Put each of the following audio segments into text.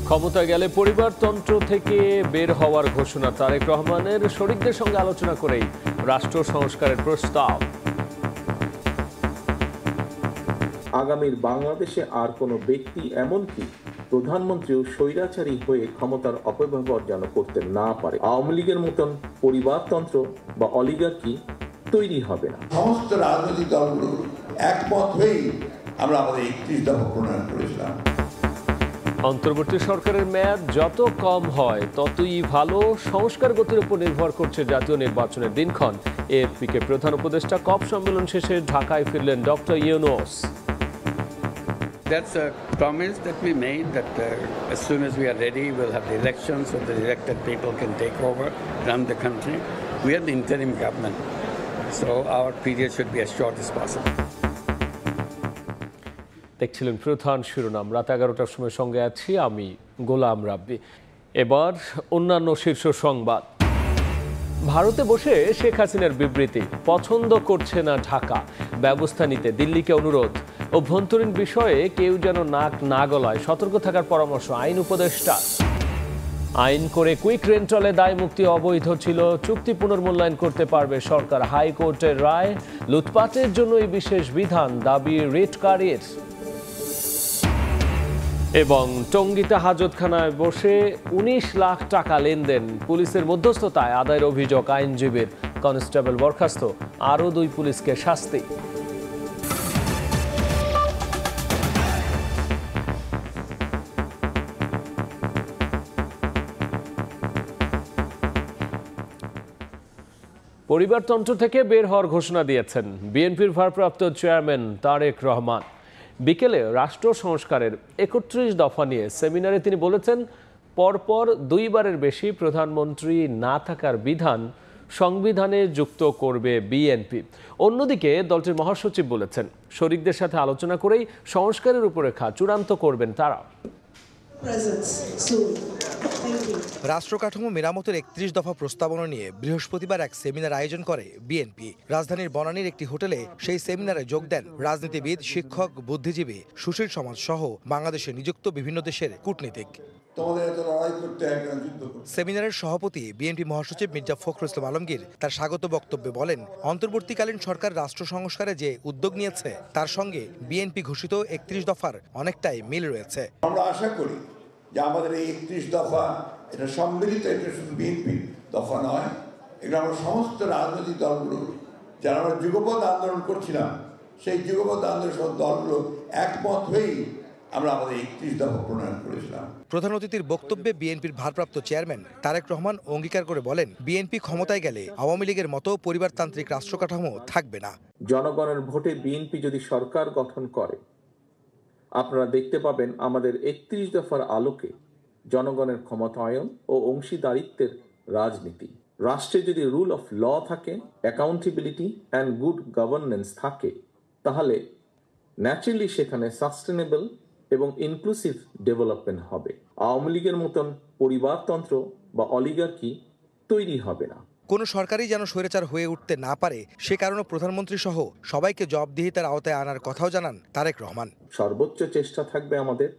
ক্ষমতায় গেলে পরিবারতন্ত্র থেকে বের হওয়ার ঘোষণা। তারেক রহমানের শরিকদের সঙ্গে আলোচনা করেই রাষ্ট্র সংস্কারের প্রস্তাব। আগামীর বাংলাদেশে আর কোনো ব্যক্তি এমনকি প্রধানমন্ত্রীও স্বৈরাচারী হয়ে ক্ষমতার অপব্যবহার যেন করতে না পারে। আওয়ামী লীগের মতন পরিবারতন্ত্র বা অলিগার্কি তৈরি হবে না। সমস্ত রাজনৈতিক দলগুলো একমত হয়েই আমরা আমাদের 31 দফা প্রণয়ন করেছিলাম। অন্তর্বর্তী সরকারের মেয়াদ যত কম হয় ততই ভালো। সংস্কার গতির উপর নির্ভর করছে জাতীয় নির্বাচনের দিনক্ষণ। এএফপিকে প্রধান উপদেষ্টা কপ সম্মেলন শেষে ঢাকায় ফিরলেন doctor Yunus. That's a promise that we made that as soon as we are ready, we'll have the elections so the elected people can take over, run the country. We are the interim government, so our period should be as short as possible. দেখছিলেন প্রধান শিরোনাম। রাত 11টার সময় সঙ্গে আছি আমি গোলাম রাব্বি। এবার অন্যান্য শীর্ষ সংবাদ। ভারতে বসে শেখ হাসিনার বিবৃতি, পছন্দ করছে না ঢাকা, ব্যবস্থা নিতে দিল্লিকে অনুরোধ। অভ্যন্তরীণ বিষয়ে কেউ যেন নাক না গলায়, সতর্ক থাকার পরামর্শ আইন উপদেষ্টা। আইন করে কুইক রেন্টালে দায় মুক্তি অবৈধ ছিল, চুক্তি পুনর্মূল্যায়ন করতে পারবে সরকার। হাইকোর্টের রায়, লুটপাটের জন্য এই বিশেষ বিধান, দাবি রিটকারীর। এবং টঙ্গীতে হাজতখানায় বসে 19 লাখ টাকা লেনদেন, পুলিশের মধ্যস্থতায় আদায়ের অভিযোগ আইনজীবীর। কনস্টেবল বরখাস্ত, আরও 2 পুলিশকে শাস্তি। পরিবারতন্ত্র থেকে বের হওয়ার ঘোষণা দিয়েছেন বিএনপির ভারপ্রাপ্ত চেয়ারম্যান তারেক রহমান। বিকেলে রাষ্ট্র সংস্কারের 31 দফা নিয়ে সেমিনারে তিনি বলেছেন, পরপর 2 বারের বেশি প্রধানমন্ত্রী না থাকার বিধান সংবিধানে যুক্ত করবে বিএনপি। অন্যদিকে দলটির মহাসচিব বলেছেন, শরিকদের সাথে আলোচনা করেই সংস্কারের রূপরেখা চূড়ান্ত করবেন তারা। রাষ্ট্র কাঠামো মেরামতের 31 দফা প্রস্তাবনা নিয়ে বৃহস্পতিবার এক সেমিনার আয়োজন করে বিএনপি। রাজধানীর বনানীর একটি হোটেলে সেই সেমিনারে যোগ দেন রাজনীতিবিদ, শিক্ষক, বুদ্ধিজীবী, সুশীল সমাজ সহ বাংলাদেশে নিযুক্ত বিভিন্ন দেশের কূটনীতিক। সেমিনারের সভাপতি বিএনপি মহাসচিব মির্জা ফখরুল ইসলাম আলমগীর তার স্বাগত বক্তব্যে বলেন, অন্তর্বর্তীকালীন সরকার রাষ্ট্র সংস্কারে যে উদ্যোগ নিয়েছে তার সঙ্গে বিএনপি ঘোষিত 31 দফার অনেকটাই মিল রয়েছে। আমরা আশা করি যে আমাদের এই 31 দফা এটা সম্মিলিত, এটা শুধু বিএনপি দফা নয়, এটা আমরা সমস্ত রাজনৈতিক দলগুলো যারা আমরা যুগপৎ আন্দোলন করছিলাম, সেই যুগপৎ আন্দোলন সব দলগুলো একমত হয়েই আমরা আমাদের 31 দফা প্রণয়ন করেছিলাম। প্রধান অতিথির বক্তব্যে বিএনপির ভারপ্রাপ্ত চেয়ারম্যান তারেক রহমান অঙ্গীকার করে বলেন, বিএনপি ক্ষমতায় গেলে আওয়ামী লীগের মতো পরিবারতান্ত্রিক রাষ্ট্র কাঠামো থাকবে না। জনগণের ভোটে বিএনপি যদি সরকার গঠন করে, আপনারা দেখতে পাবেন আমাদের 31 দফার আলোকে জনগণের ক্ষমতায়ন ও অংশীদারিত্বের রাজনীতি, রাষ্ট্রে যদি রুল অফ ল থাকে, অ্যাকাউন্টেবিলিটি অ্যান্ড গুড গভর্নেন্স থাকে, তাহলে ন্যাচারালি সেখানে সাস্টেনেবল এবং ইনক্লুসিভ ডেভেলপমেন্ট হবে। আওয়ামী লীগের মতন পরিবারতন্ত্র বা অলিগার্কি তৈরি হবে না। কোনো সরকারই যেন স্বৈরাচার হয়ে উঠতে না পারে, সে কারণে প্রধানমন্ত্রী সহ সবাইকে জবাবদিহিতার আওতায় আনার কথাও জানান তারেক রহমান। সর্বোচ্চ চেষ্টা থাকবে আমাদের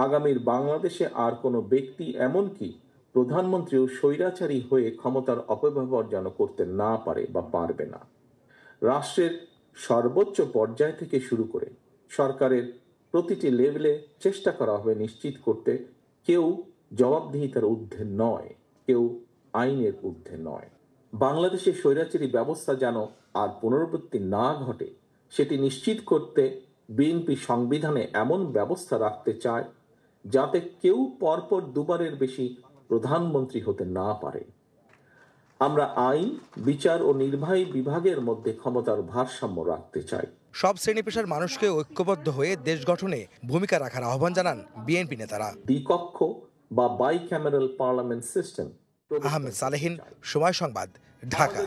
আগামীর বাংলাদেশে আর কোনো ব্যক্তি এমনকি প্রধানমন্ত্রীও স্বৈরাচারী হয়ে ক্ষমতার অপব্যবহার যেন করতে না পারে বা পারবে না। রাষ্ট্রের সর্বোচ্চ পর্যায় থেকে শুরু করে সরকারের প্রতিটি লেভেলে চেষ্টা করা হবে নিশ্চিত করতে কেউ জবাবদিহিতার ঊর্ধ্বে নয়, কেউ আইনের ঊর্ধ্বে নয়। বাংলাদেশের স্বৈরাচারী ব্যবস্থা যেন আর পুনরাবৃত্তি না ঘটে, সেটি নিশ্চিত করতে বিএনপি সংবিধানে এমন ব্যবস্থা রাখতে চায় যাতে কেউ পরপর 2 বারের বেশি প্রধানমন্ত্রী হতে না পারে। আমরা আইন, বিচার ও নির্বাহী বিভাগের মধ্যে ক্ষমতার ভারসাম্য রাখতে চাই। সব শ্রেণী পেশার মানুষকে ঐক্যবদ্ধ হয়ে দেশ গঠনে ভূমিকা রাখার আহ্বান জানান বিএনপি নেতারা। দ্বিকক্ষ বা বাইক্যামেরাল পার্লামেন্ট সিস্টেম। আহমেদ সালেহীন, সময় সংবাদ, ঢাকা।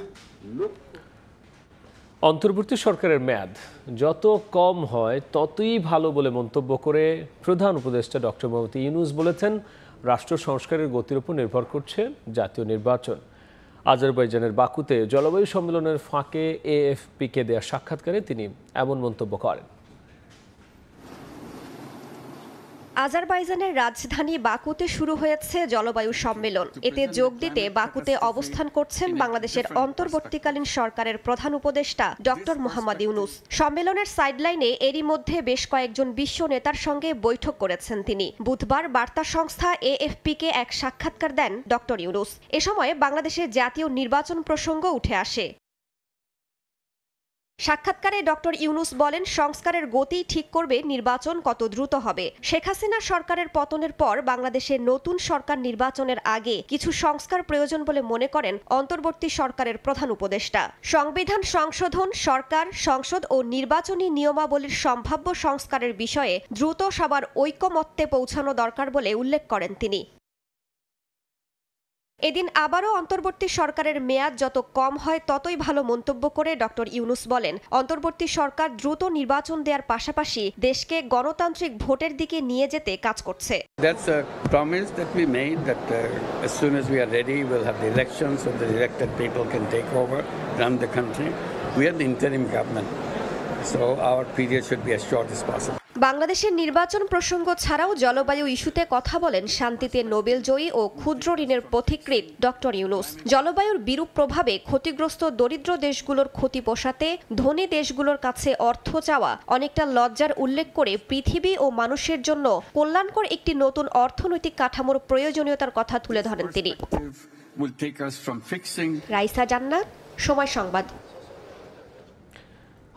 অন্তর্বর্তী সরকারের মেয়াদ যত কম হয় ততই ভালো বলে মন্তব্য করে প্রধান উপদেষ্টা ডক্টর মোহাম্মদ ইউনূস বলেছেন, রাষ্ট্র সংস্কারের গতির উপর নির্ভর করছে জাতীয় নির্বাচন। আজারবাইজানের বাকুতে জলবায়ু সম্মেলনের ফাঁকে এএফপিকে দেয়া সাক্ষাৎকারে তিনি এমন মন্তব্য করেন। আজারবাইজানের রাজধানী বাকুতে শুরু হয়েছে জলবায়ু সম্মেলন। এতে যোগ দিতে বাকুতে অবস্থান করছেন বাংলাদেশের অন্তর্বর্তীকালীন সরকারের প্রধান উপদেষ্টা ডক্টর মোহাম্মদ ইউনূস। সম্মেলনের সাইডলাইনে এরই মধ্যে বেশ কয়েকজন বিশ্ব নেতার সঙ্গে বৈঠক করেছেন তিনি। বুধবার বার্তা সংস্থা AFP-কে এক সাক্ষাৎকার দেন ডক্টর ইউনূস। এ সময় বাংলাদেশের জাতীয় নির্বাচন প্রসঙ্গ উঠে আসে। সাক্ষাৎকারে ডক্টর ইউনূস বলেন, সংস্কারের গতি ঠিক করবে নির্বাচন কত দ্রুত হবে। শেখ হাসিনা সরকারের পতনের পর বাংলাদেশের নতুন সরকার নির্বাচনের আগে কিছু সংস্কার প্রয়োজন বলে মনে করেন অন্তর্বর্তী সরকারের প্রধান উপদেষ্টা। সংবিধান সংশোধন, সরকার, সংসদ ও নির্বাচনী নিয়মাবলীর সম্ভাব্য সংস্কারের বিষয়ে দ্রুত সবার ঐকমত্যে পৌঁছানো দরকার বলে উল্লেখ করেন তিনি। এদিন আবারও অন্তর্বর্তী সরকারের মেয়াদ যত কম হয় ততই ভালো মন্তব্য করে ডক্টর ইউনূস বলেন, অন্তর্বর্তী সরকার দ্রুত নির্বাচন দেওয়ার পাশাপাশি দেশকে গণতান্ত্রিক ভোটের দিকে নিয়ে যেতে কাজ করছে। That's a promise that we made that as soon as we are ready, we'll have the elections so the elected people can take over, run the country. We are the interim government, so our period should be as short as possible. বাংলাদেশের নির্বাচন প্রসঙ্গ ছাড়াও জলবায়ু ইস্যুতে কথা বলেন শান্তিতে Nobel জয়ী ও ক্ষুদ্র ঋণের পথিকৃৎ ডক্টর ইউনূস। জলবায়ুর বিরূপ প্রভাবে ক্ষতিগ্রস্ত দরিদ্র দেশগুলোর ক্ষতি পোষাতে ধনী দেশগুলোর কাছে অর্থ চাওয়া অনেকটা লজ্জার উল্লেখ করে পৃথিবী ও মানুষের জন্য কল্যাণকর একটি নতুন অর্থনৈতিক কাঠামোর প্রয়োজনীয়তার কথা তুলে ধরেন তিনি। রাইসা জান্নাত, সময় সংবাদ।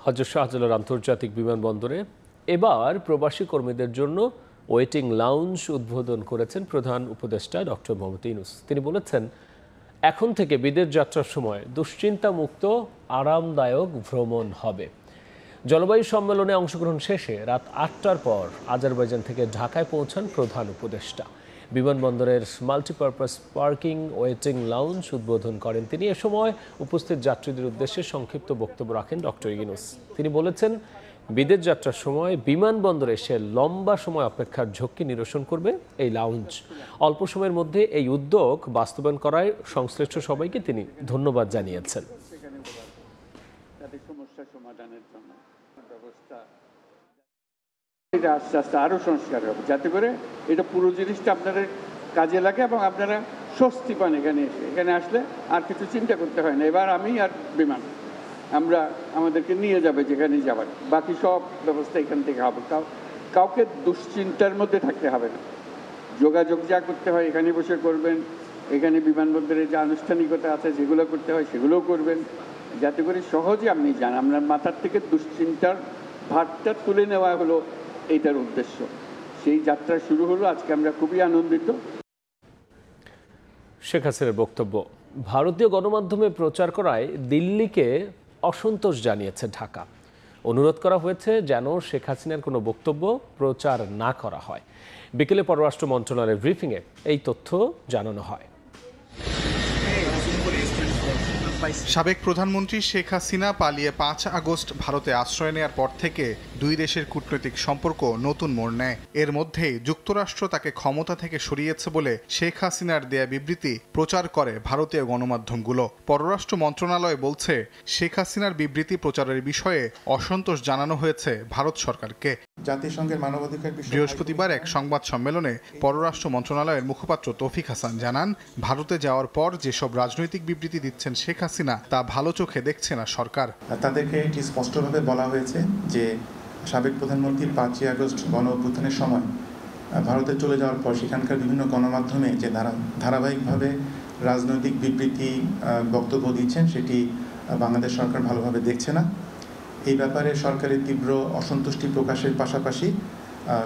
হযরত শাহজালাল আন্তর্জাতিক বিমানবন্দরে এবার প্রবাসী কর্মীদের জন্য ওয়েটিং লাউঞ্জ উদ্বোধন করেছেন প্রধান উপদেষ্টা ডক্টর মোহাম্মদ ইউনূস। তিনি বলেছেন, এখন থেকে বিদেশ যাত্রার সময় দুশ্চিন্তামুক্ত আরামদায়ক ভ্রমণ হবে। জলবায়ু সম্মেলনে অংশগ্রহণ শেষে রাত ৮টার পর আজারবাইজান থেকে ঢাকায় পৌঁছান প্রধান উপদেষ্টা। বিমানবন্দরের মাল্টিপারপাস পার্কিং ওয়েটিং লাউঞ্জ উদ্বোধন করেন তিনি। এ সময় উপস্থিত যাত্রীদের উদ্দেশ্যে সংক্ষিপ্ত বক্তব্য রাখেন ডক্টর ইউনূস। তিনি বলেছেন, বিদেশ যাত্রার সময় বিমানবন্দরে এসে লম্বা সময় অপেক্ষার ঝক্কি নিরসন করবে এই লাউঞ্জ। অল্প সময়ের মধ্যে এই উদ্যোগ বাস্তবায়ন করায় সংশ্লিষ্ট সবাইকে তিনি ধন্যবাদ জানিয়েছেন। এটা আস্তে আস্তে আরো সংস্কার হবে, যাতে করে এটা পুরো জিনিসটা আপনাদের কাজে লাগে এবং আপনারা স্বস্তি পান। এখানে আসলে আর কিছু চিন্তা করতে হয় না। এবার আমি আর বিমান আমরা আমাদেরকে নিয়ে যাবে যেখানে যাবার, বাকি সব ব্যবস্থা এখান থেকে হবে। কাউকে দুশ্চিন্তার মধ্যে থাকতে হবে না। যোগাযোগ যা করতে হয় এখানে বসে করবেন, এখানে বিমানবন্দরে যে আনুষ্ঠানিকতা আছে যেগুলো করতে হয় সেগুলোও করবেন, যাতে করে সহজে আপনি যান। আপনার মাথার থেকে দুশ্চিন্তার ভারটা তুলে নেওয়া হলো এইটার উদ্দেশ্য। সেই যাত্রা শুরু হলো, আজকে আমরা খুবই আনন্দিত। শেখ হাসিনার বক্তব্য ভারতীয় গণমাধ্যমে প্রচার করায় দিল্লিকে অসন্তোষ জানিয়েছে ঢাকা। অনুরোধ করা হয়েছে যেন শেখ হাসিনার কোনো বক্তব্য প্রচার না করা হয়। বিকেলে পররাষ্ট্র মন্ত্রণালয়ের ব্রিফিংয়ে এই তথ্য জানানো হয়। সাবেক প্রধানমন্ত্রী শেখ হাসিনা পালিয়ে 5 আগস্ট ভারতে আশ্রয় নেয়ার পর থেকে দুই দেশের কূটনৈতিক সম্পর্ক নতুন মোড় নেয়। এর মধ্যেই যুক্তরাষ্ট্র তাকে ক্ষমতা থেকে সরিয়েছে বলে শেখ হাসিনার দেয়া বিবৃতি প্রচার করে ভারতীয় গণমাধ্যমগুলো। পররাষ্ট্র মন্ত্রণালয় বলছে, শেখ হাসিনার বিবৃতি প্রচারের বিষয়ে অসন্তোষ জানানো হয়েছে ভারত সরকারকে। জাতিসংঘের মানবাধিকার বৃহস্পতিবার এক সংবাদ সম্মেলনে পররাষ্ট্র মন্ত্রণালয়ের মুখপাত্র তৌফিক হাসান জানান, ভারতে যাওয়ার পর যেসব রাজনৈতিক বিবৃতি দিচ্ছেন শেখ হাসিনা তা ভালো চোখে দেখছে না সরকার। তাদেরকে এটি স্পষ্টভাবে বলা হয়েছে যে সাবেক প্রধানমন্ত্রী 5 আগস্ট গণ অভ্যুত্থানের সময় ভারতে চলে যাওয়ার পর সেখানকার বিভিন্ন গণমাধ্যমে যে ধারাবাহিকভাবে রাজনৈতিক বিবৃতি বক্তব্য দিচ্ছেন সেটি বাংলাদেশ সরকার ভালোভাবে দেখছে না। এই ব্যাপারে সরকারের তীব্র অসন্তুষ্টি প্রকাশের পাশাপাশি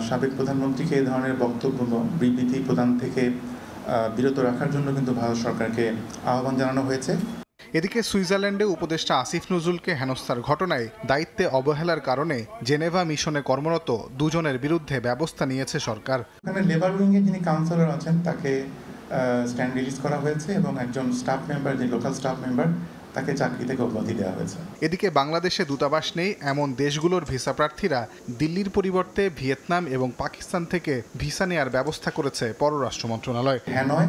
সাবেক প্রধানমন্ত্রীকে এই ধরনের বক্তব্য বিবৃতি প্রদান থেকে বিরত রাখার জন্য কিন্তু ভারত সরকারকে আহ্বান জানানো হয়েছে। এদিকে সুইজারল্যান্ডে উপদেষ্টা আসিফ নজরুলকে হেনস্থার ঘটনায় দায়িত্বে অবহেলার কারণে জেনেভা মিশনে কর্মরত দুজনের বিরুদ্ধে ব্যবস্থা নিয়েছে সরকার। এখানে লেবার উইংয়ে যিনি কাউন্সিলর আছেন তাকে স্ট্যান্ড রিলিজ করা হয়েছে এবং একজন স্টাফ মেম্বার, যে লোকাল স্টাফ মেম্বার, তাকে চাকরি থেকে অব্যাহতি দেওয়া হয়েছে। এদিকে বাংলাদেশে দূতাবাস নেই এমন দেশগুলোর ভিসা প্রার্থীরা দিল্লির পরিবর্তে ভিয়েতনাম এবং পাকিস্তান থেকে ভিসা নেওয়ার ব্যবস্থা করেছে পররাষ্ট্র মন্ত্রণালয়। হ্যানয়,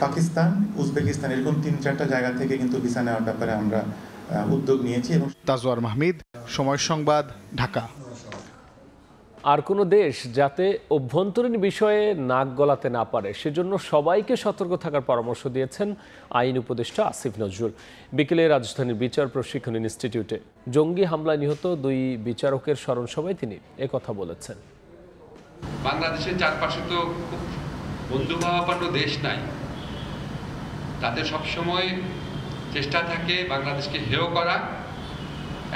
পাকিস্তান, উজবেকিস্তান এরকম 3-4টা জায়গা থেকে কিন্তু ভিসা নেওয়ার ব্যাপারে আমরা উদ্যোগ নিয়েছি। এবং তাজওয়ার মাহমিদ, সময় সংবাদ, ঢাকা। আর কোনো দেশ যাতে অভ্যন্তরীণ বিষয়ে নাক গলাতে না পারে সেজন্য সবাইকে সতর্ক থাকার পরামর্শ দিয়েছেন আইন উপদেষ্টা আসিফ নজরুল। বিকেলে রাজধানীর বিচার প্রশিক্ষণ ইনস্টিটিউটে জঙ্গি হামলায় নিহত 2 বিচারকের স্মরণ সভায় তিনি একথা বলেছেন। বাংলাদেশের চারপাশে তো খুব বন্ধুভাবাপন্ন দেশ নাই, তাদের সবসময় চেষ্টা থাকে বাংলাদেশকে হেয় করা,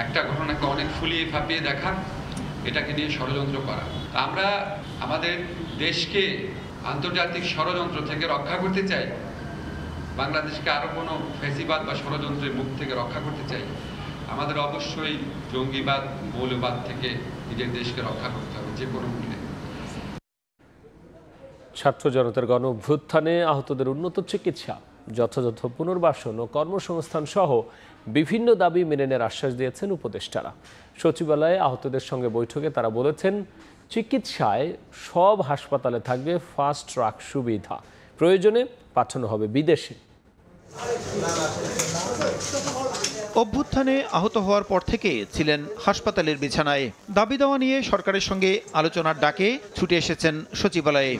একটা ঘটনাকে অনেক ফুলিয়ে ফাঁপিয়ে দেখা, এটাকে নিয়ে ষড়যন্ত্র করা। আমরা আমাদের দেশকে আন্তর্জাতিক ষড়যন্ত্র থেকে রক্ষা করতে চাই, বাংলাদেশকে আরও কোনো ফ্যাসিবাদ বা ষড়যন্ত্রের মুখ থেকে রক্ষা করতে চাই। আমাদের অবশ্যই জঙ্গিবাদ, মৌলবাদ থেকে নিজের দেশকে রক্ষা করতে হবে যে কোনো মূল্যে। ছাত্র জনতার গণ অভ্যুত্থানে আহতদের উন্নত চিকিৎসা, যথাযথ পুনর্বাসন ও কর্মসংস্থান সহ বিভিন্ন দাবি মেনে নেওয়ার আশ্বাস দিয়েছেন উপদেষ্টারা। সচিবালয়ে আহতদের সঙ্গে বৈঠকে তারা বলেছেন, চিকিৎসায় সব হাসপাতালে থাকবে ফাস্ট ট্র্যাক সুবিধা, প্রয়োজনে পাঠানো হবে বিদেশে। অভ্যুত্থানে আহত হওয়ার পর থেকে ছিলেন হাসপাতালের বিছানায়। দাবি দেওয়া নিয়ে সরকারের সঙ্গে আলোচনার ডাকে ছুটে এসেছেন সচিবালয়ে।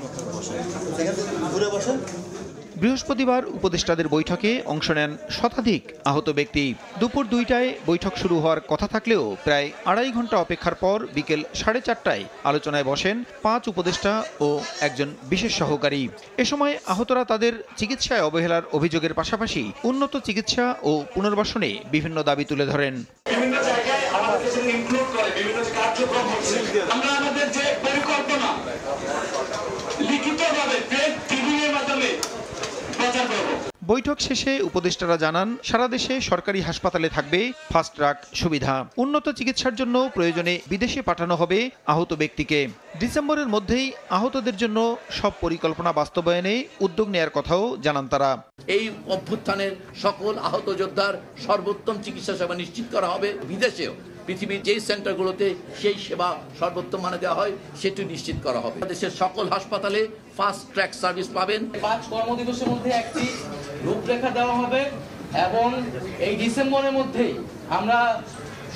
বৃহস্পতিবার উপদেষ্টাদের বৈঠকে অংশ নেন শতাধিক আহত ব্যক্তি। দুপুর 2টায় বৈঠক শুরু হওয়ার কথা থাকলেও প্রায় 2.5 ঘন্টা অপেক্ষার পর বিকেল 4:30টায় আলোচনায় বসেন 5 উপদেষ্টা ও একজন বিশেষ সহকারী। এ সময় আহতরা তাদের চিকিৎসায় অবহেলার অভিযোগের পাশাপাশি উন্নত চিকিৎসা ও পুনর্বাসনে বিভিন্ন দাবি তুলে ধরেন। বিভিন্ন জায়গায় আমাদের ইনক্লুড করে বিভিন্ন কার্যক্রম হচ্ছে, আমরা আমাদের যে পরিকল্পনা লিখিতভাবে টিভির মাধ্যমে প্রচার করব। বৈঠক শেষে উপদেষ্টারা জানান, সারা দেশে সরকারি হাসপাতালে থাকবে ফাস্ট ট্র্যাক সুবিধা। উন্নত চিকিৎসার জন্য প্রয়োজনে বিদেশে পাঠানো হবে আহত ব্যক্তিকে। ডিসেম্বরের মধ্যেই আহতদের জন্য সব পরিকল্পনা বাস্তবায়নে উদ্যোগ নেয়ার কথাও জানান তারা। এই অভ্যুত্থানের সকল আহত যোদ্ধার সর্বোত্তম চিকিৎসা সেবা নিশ্চিত করা হবে বিদেশেও। পৃথিবীর যেই সেন্টারগুলোতে সেই সেবা সর্বোত্তম মানে দেওয়া হয় সেটি নিশ্চিত করা হবে। দেশের সকল হাসপাতালে ফাস্ট ট্র্যাক সার্ভিস পাবেন। 5 কর্মদিবসের মধ্যে একটি রূপরেখা দেওয়া হবে এবং এই ডিসেম্বরের মধ্যেই আমরা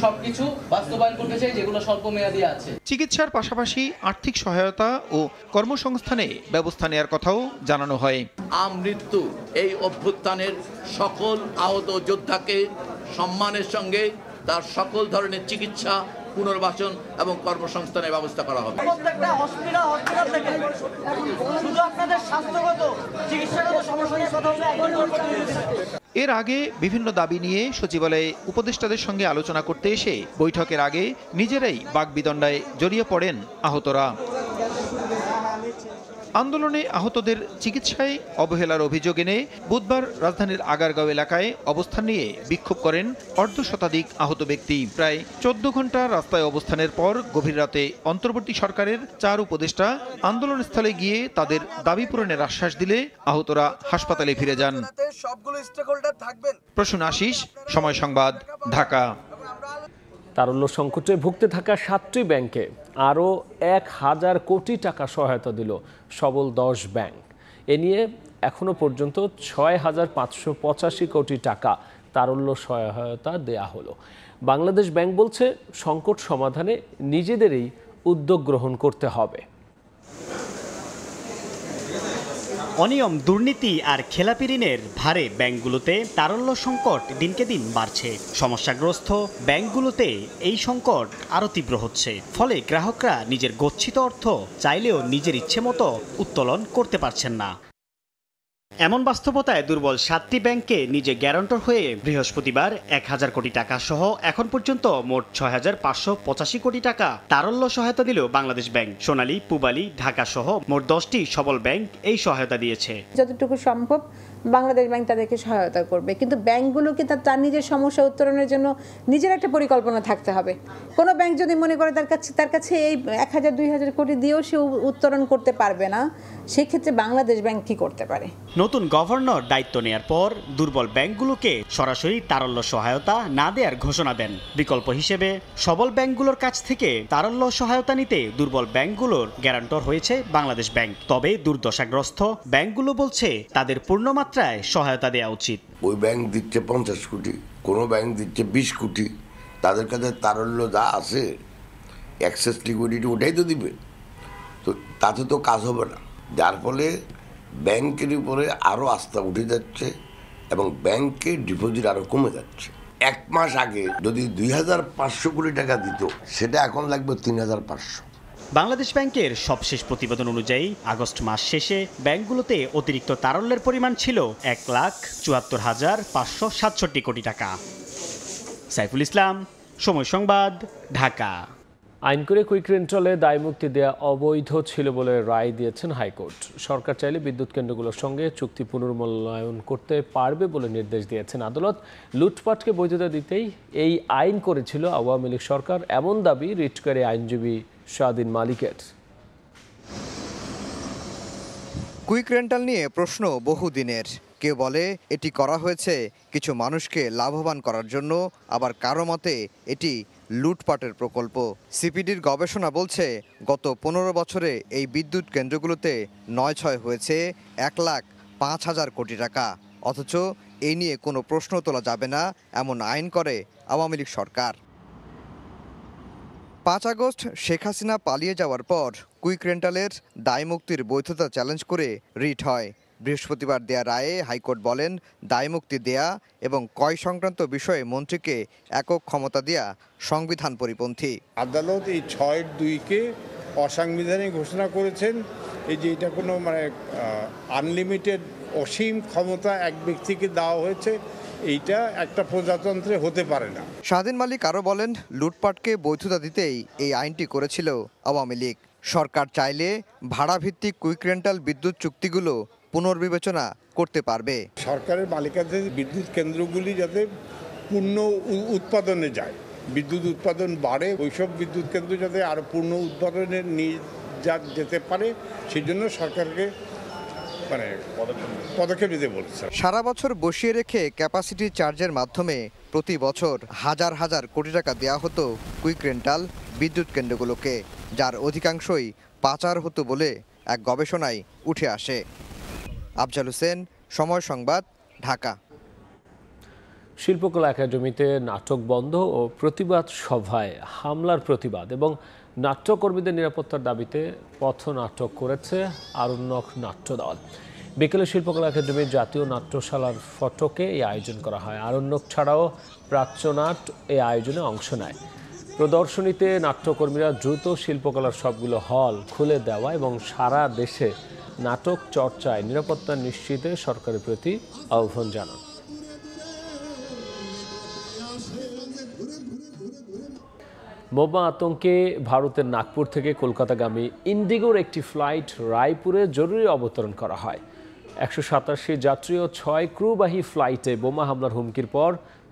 সবকিছু বাস্তবায়ন করতে চাই যেগুলো স্বল্প মেয়াদী আছে। চিকিৎসার পাশাপাশি আর্থিক সহায়তা ও কর্মসংস্থানে ব্যবস্থা নেওয়ার কথাও জানানো হয়। আমৃত্যু এই অভ্যুত্থানের সকল আহত যোদ্ধাকে সম্মানের সঙ্গে তার সকল ধরনের চিকিৎসা, পুনর্বাসন এবং কর্মসংস্থানের ব্যবস্থা করা হবে। প্রত্যেকটা হসপিটাল থেকে শুধু আপনাদের স্বাস্থ্যগত চিকিৎসাগত সমস্যা নিয়ে কথা হবে। এর আগে বিভিন্ন দাবি নিয়ে সচিবালয়ে উপদেষ্টাদের সঙ্গে আলোচনা করতে এসে বৈঠকের আগে নিজেরাই বাকবিতণ্ডায় জড়িয়ে পড়েন আহতরা। আন্দোলনে আহতদের চিকিৎসায় অবহেলার অভিযোগ এনে বুধবার রাজধানীর আগারগাঁও এলাকায় অবস্থান নিয়ে বিক্ষোভ করেন অর্ধশতাধিক আহত ব্যক্তি। প্রায় 14 ঘন্টা রাস্তায় অবস্থানের পর গভীর রাতে অন্তর্বর্তী সরকারের 4 উপদেষ্টা আন্দোলনস্থলে গিয়ে তাদের দাবি পূরণের আশ্বাস দিলে আহতরা হাসপাতালে ফিরে যান। প্রসূন আশিস, সময় সংবাদ, ঢাকা। তারল্য সংকটে ভুগতে থাকা 7টি ব্যাংকে আরও 1000 কোটি টাকা সহায়তা দিল সবল 10 ব্যাংক। এ নিয়ে এখনো পর্যন্ত 6585 কোটি টাকা তারল্য সহায়তা দেয়া হলো। বাংলাদেশ ব্যাংক বলছে, সংকট সমাধানে নিজেদেরই উদ্যোগ গ্রহণ করতে হবে। অনিয়ম, দুর্নীতি আর খেলাপি ঋণের ভারে ব্যাংকগুলোতে তারল্য সংকট দিনকে দিন বাড়ছে। সমস্যাগ্রস্ত ব্যাংকগুলোতে এই সংকট আরও তীব্র হচ্ছে। ফলে গ্রাহকরা নিজের গচ্ছিত অর্থ চাইলেও নিজের ইচ্ছে মতো উত্তোলন করতে পারছেন না। এমন বাস্তবতায় দুর্বল 7টি ব্যাংকে নিজে গ্যারান্টর হয়ে বৃহস্পতিবার 1000 কোটি টাকা সহ এখন পর্যন্ত মোট 6585 কোটি টাকা তারল্য সহায়তা দিল বাংলাদেশ ব্যাংক। সোনালী, পূবালী, ঢাকা সহ মোট 10টি সবল ব্যাংক এই সহায়তা দিয়েছে। যতটুকু সম্ভব বাংলাদেশ ব্যাংক তাদেরকে সহায়তা করবে, কিন্তু ব্যাংকগুলোকে তার নিজের সমস্যা উত্তরণের জন্য নিজের একটা পরিকল্পনা থাকতে হবে। কোনো ব্যাংক যদি মনে করে তার কাছে এই 1000-2000 কোটি দিয়েও সে উত্তরণ করতে পারবে না, সেক্ষেত্রে বাংলাদেশ ব্যাংক কি করতে পারে? নতুন গভর্নর দায়িত্ব নেয়ার পর দুর্বল ব্যাংকগুলোকে সরাসরি তারল্য সহায়তা না দেওয়ার ঘোষণা দেন। বিকল্প হিসেবে সবল ব্যাংকগুলোর কাছ থেকে তারল্য সহায়তা নিতে দুর্বল ব্যাংকগুলোর গ্যারান্টর হয়েছে বাংলাদেশ ব্যাংক। তবে দুর্দশাগ্রস্ত ব্যাংকগুলো বলছে তাদের পূর্ণমাত্রায় সহায়তা দেওয়া উচিত। ওই ব্যাংক দিচ্ছে 50 কোটি, কোনো ব্যাংক দিচ্ছে 20 কোটি। তাদের কাছে তারল্য যা আছে অ্যাক্সেস লিকুইডিটি ওটাই তো দিবে, তো তাতে তো কাজ হবে না। যার ফলে ব্যাংকের উপরে আরও আস্থা উঠে যাচ্ছে এবং ব্যাংকের ডিপোজিট আরও কমে যাচ্ছে। 1 মাস আগে যদি 2500 কোটি টাকা দিত, সেটা এখন লাগবে 3500। বাংলাদেশ ব্যাংকের সবশেষ প্রতিবেদন অনুযায়ী আগস্ট মাস শেষে ব্যাংকগুলোতে অতিরিক্ত তারল্যের পরিমাণ ছিল 1,74,567 কোটি টাকা। সাইফুল ইসলাম, সময় সংবাদ, ঢাকা। আইন করে কুইক রেন্টালে দায়মুক্তি দেয়া অবৈধ ছিল বলে রায় দিয়েছেন হাইকোর্ট। সরকার চাইলে বিদ্যুৎ কেন্দ্রগুলোর সঙ্গে চুক্তি পুনর্মূল্যায়ন করতে পারবে বলে নির্দেশ দিয়েছেন আদালত। লুটপাটকে বৈধতা দিতেই এই আইন করেছিল আওয়ামী লীগ সরকার, এমন দাবি রিটকারী আইনজীবী স্বাধীন মালিকের। কুইক রেন্টাল নিয়ে প্রশ্ন বহুদিনের। কেউ বলে এটি করা হয়েছে কিছু মানুষকে লাভবান করার জন্য, আবার কারো মতে এটি লুটপাটের প্রকল্প। সিপিডির গবেষণা বলছে গত 15 বছরে এই বিদ্যুৎ কেন্দ্রগুলোতে 9-6 হয়েছে 1,05,000 কোটি টাকা। অথচ এই নিয়ে কোনো প্রশ্ন তোলা যাবে না এমন আইন করে আওয়ামী লীগ সরকার। 5 আগস্ট শেখ হাসিনা পালিয়ে যাওয়ার পর কুইক রেন্টালের দায়মুক্তির বৈধতা চ্যালেঞ্জ করে রিট হয়। বৃহস্পতিবার দেয়া রায়ে হাইকোর্ট বলেন, দায়মুক্তি দেয়া এবং ক্রয় সংক্রান্ত বিষয়ে মন্ত্রীকে একক ক্ষমতা দেয়া সংবিধান পরিপন্থী। আদালত এই 6(2)কে অসাংবিধানিক ঘোষণা করেছেন। এই যে এটা কোনো আনলিমিটেড অসীম ক্ষমতা এক ব্যক্তিকে দেওয়া হয়েছে, এইটা একটা প্রজাতন্ত্রে হতে পারে না। স্বাধীন মালিক আরও বলেন, লুটপাটকে বৈধতা দিতেই এই আইনটি করেছিল আওয়ামী লীগ। সরকার চাইলে ভাড়াভিত্তিক কুইক রেন্টাল বিদ্যুৎ চুক্তিগুলো পুনর্বিবেচনা করতে পারবে। সরকারের মালিকানাধীন বিদ্যুৎ কেন্দ্রগুলি যাতে পূর্ণ উৎপাদনে যায়, বিদ্যুৎ উৎপাদন বাড়ে, ওইসব বিদ্যুৎ কেন্দ্র যাতে আরও পূর্ণ উৎপাদনে নিয়ে যেতে পারে, সেই জন্য সরকারকে পদক্ষেপ নিতে বলছে। সারা বছর বসিয়ে রেখে ক্যাপাসিটি চার্জের মাধ্যমে প্রতি বছর হাজার হাজার কোটি টাকা দেওয়া হতো কুইক রেন্টাল বিদ্যুৎ কেন্দ্রগুলোকে, যার অধিকাংশই পাচার হতো বলে এক গবেষণায় উঠে আসে। আফজাল হোসেন, সময় সংবাদ, ঢাকা। শিল্পকলা একাডেমিতে নাটক বন্ধ ও প্রতিবাদ সভায় হামলার প্রতিবাদ এবং নাট্যকর্মীদের নিরাপত্তার দাবিতে পথনাটক করেছে আরণ্যক নাট্যদল। বিকেলে শিল্পকলা একাডেমির জাতীয় নাট্যশালার ফটকে এই আয়োজন করা হয়। আরণ্যক ছাড়াও প্রাচ্যনাট এই আয়োজনে অংশ নেয়। প্রদর্শনীতে নাট্যকর্মীরা দ্রুত শিল্পকলার সবগুলো হল খুলে দেওয়া এবং সারা দেশে নাটক চর্চায় নিরাপত্তা নিশ্চিতে সরকারের প্রতি আহ্বান জানান। বোমা আতঙ্কে ভারতের নাগপুর থেকে কলকাতাগামী ইন্ডিগোর একটি ফ্লাইট রায়পুরে জরুরি অবতরণ করা হয়। 187 যাত্রী ও 6 ক্রুবাহী ফ্লাইটে বোমা হামলার হুমকির পর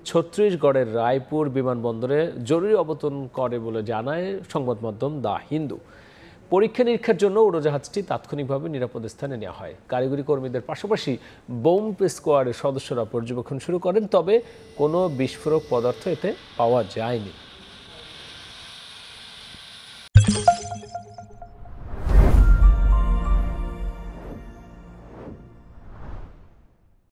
ছত্তিশগড়ের রায়পুর বিমানবন্দরে জরুরি অবতরণ করে বলে জানায় সংবাদ মাধ্যম দ্য হিন্দু। পরীক্ষা নিরীক্ষার জন্য উড়োজাহাজটি তাৎক্ষণিকভাবে নিরাপদ স্থানে নেওয়া হয়। কারিগরি কর্মীদের পাশাপাশি বোম স্কোয়াডের সদস্যরা পর্যবেক্ষণ শুরু করেন, তবে কোনো বিস্ফোরক পদার্থ এতে পাওয়া যায়নি।